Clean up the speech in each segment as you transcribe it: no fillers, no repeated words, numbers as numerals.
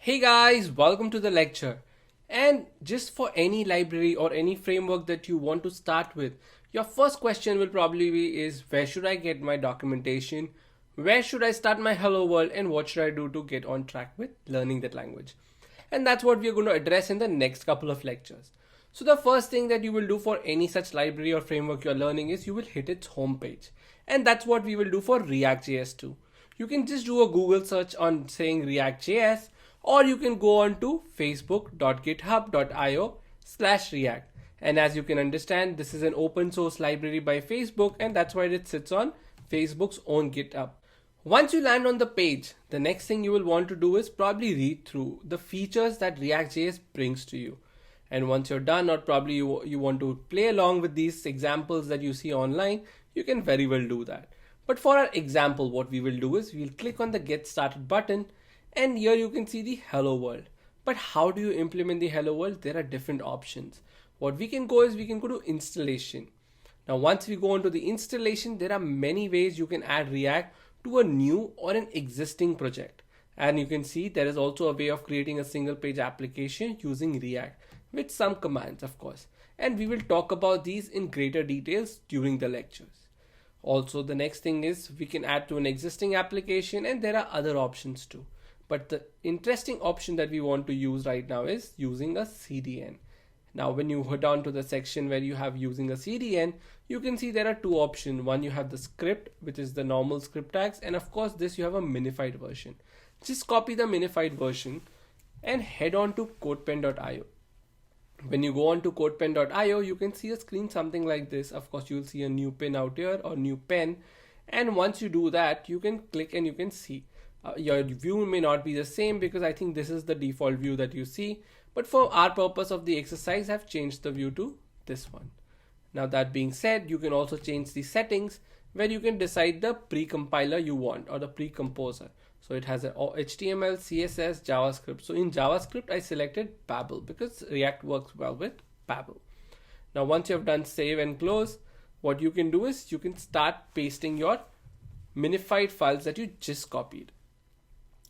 Hey guys, welcome to the lecture. And just for any library or any framework that you want to start with, your first question will probably be is where should I get my documentation? Where should I start my hello world and what should I do to get on track with learning that language? And that's what we're going to address in the next couple of lectures. So the first thing that you will do for any such library or framework you're learning is you will hit its homepage. And that's what we will do for React.js too. You can just do a Google search on saying React.js, or you can go on to facebook.github.io/react. And as you can understand, this is an open source library by Facebook, and that's why it sits on Facebook's own GitHub. Once you land on the page, the next thing you will want to do is probably read through the features that React.js brings to you. And once you're done, or probably you want to play along with these examples that you see online, you can very well do that. But for our example, what we will do is we'll click on the Get Started button, and here you can see the hello world. But how do you implement the hello world? There are different options. What we can go is we can go to installation. Now once we go into the installation, there are many ways you can add React to a new or an existing project. And you can see there is also a way of creating a single page application using React with some commands, of course. And we will talk about these in greater details during the lectures. Also, the next thing is we can add to an existing application, and there are other options too. But the interesting option that we want to use right now is using a CDN. Now, when you head down to the section where you have using a CDN, you can see there are two options. One, you have the script, which is the normal script tags. And of course, this you have a minified version. Just copy the minified version and head on to codepen.io. When you go on to codepen.io, you can see a screen something like this. Of course, you'll see a new pin out here or new pen. And once you do that, you can click and you can see. Your view may not be the same because I think this is the default view that you see. But for our purpose of the exercise, I've changed the view to this one. Now that being said, you can also change the settings where you can decide the pre-compiler you want or the pre-composer. So it has a HTML, CSS, JavaScript. So in JavaScript, I selected Babel because React works well with Babel. Now once you have done save and close, what you can do is you can start pasting your minified files that you just copied.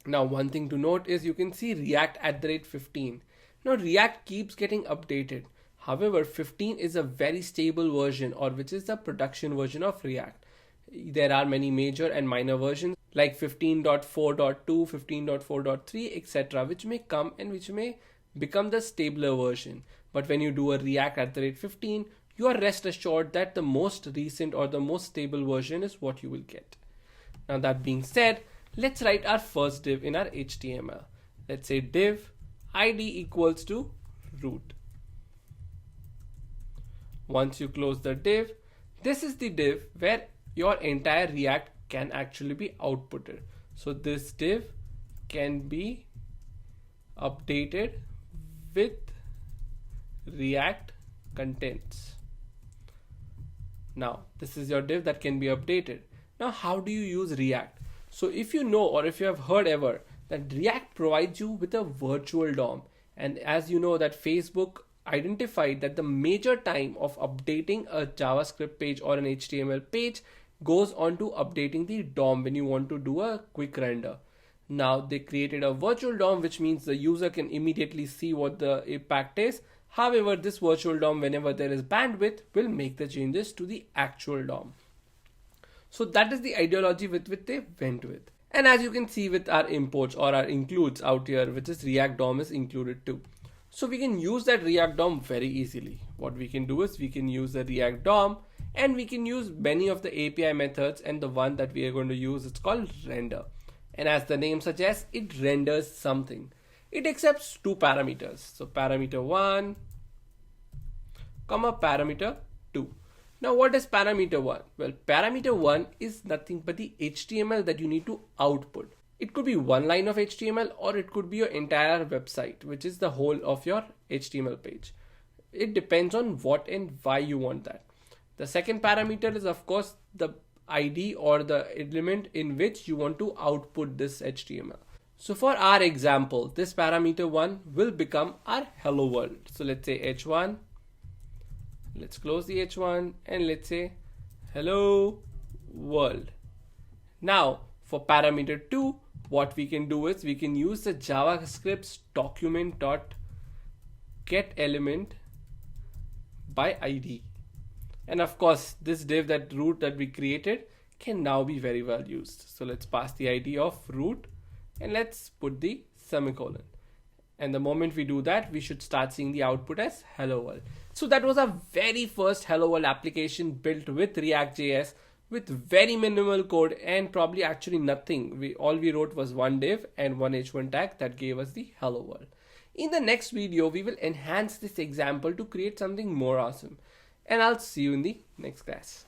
Now one thing to note is you can see React @15. Now React keeps getting updated. However, 15 is a very stable version, or which is the production version of React. There are many major and minor versions like 15.4.2, 15.4.3, etc. which may come and which may become the stabler version. But when you do a React @15, you are rest assured that the most recent or the most stable version is what you will get. Now that being said, let's write our first div in our HTML. Let's say div id equals to root. Once you close the div, this is the div where your entire React can actually be outputted. So this div can be updated with React contents. Now this is your div that can be updated. Now how do you use React? So if you know, or if you have heard ever, that React provides you with a virtual DOM. And as you know that Facebook identified that the major time of updating a JavaScript page or an HTML page goes on to updating the DOM when you want to do a quick render. Now they created a virtual DOM, which means the user can immediately see what the impact is. However, this virtual DOM, whenever there is bandwidth, will make the changes to the actual DOM. So that is the ideology with which they went with. And as you can see with our imports or our includes out here, which is React DOM is included too. So we can use that React DOM very easily. What we can do is we can use the React DOM and we can use many of the API methods, and the one that we are going to use, it's called render. And as the name suggests, it renders something. It accepts two parameters. So parameter 1, comma parameter 2. Now what is parameter 1? Well, parameter 1 is nothing but the HTML that you need to output. It could be one line of HTML or it could be your entire website, which is the whole of your HTML page. It depends on what and why you want that. The second parameter is of course the ID or the element in which you want to output this HTML. So for our example, this parameter 1 will become our hello world. So let's say h1. Let's close the h1 and let's say hello world. Now for parameter 2, what we can do is we can use the JavaScript's document.getElement by ID. And of course, this div, that root that we created, can now be very well used. So let's pass the ID of root and let's put the semicolon. And the moment we do that, we should start seeing the output as hello world. So that was our very first hello world application built with React.js with very minimal code and probably actually nothing. All we wrote was one div and one h1 tag that gave us the hello world. In the next video, we will enhance this example to create something more awesome. And I'll see you in the next class.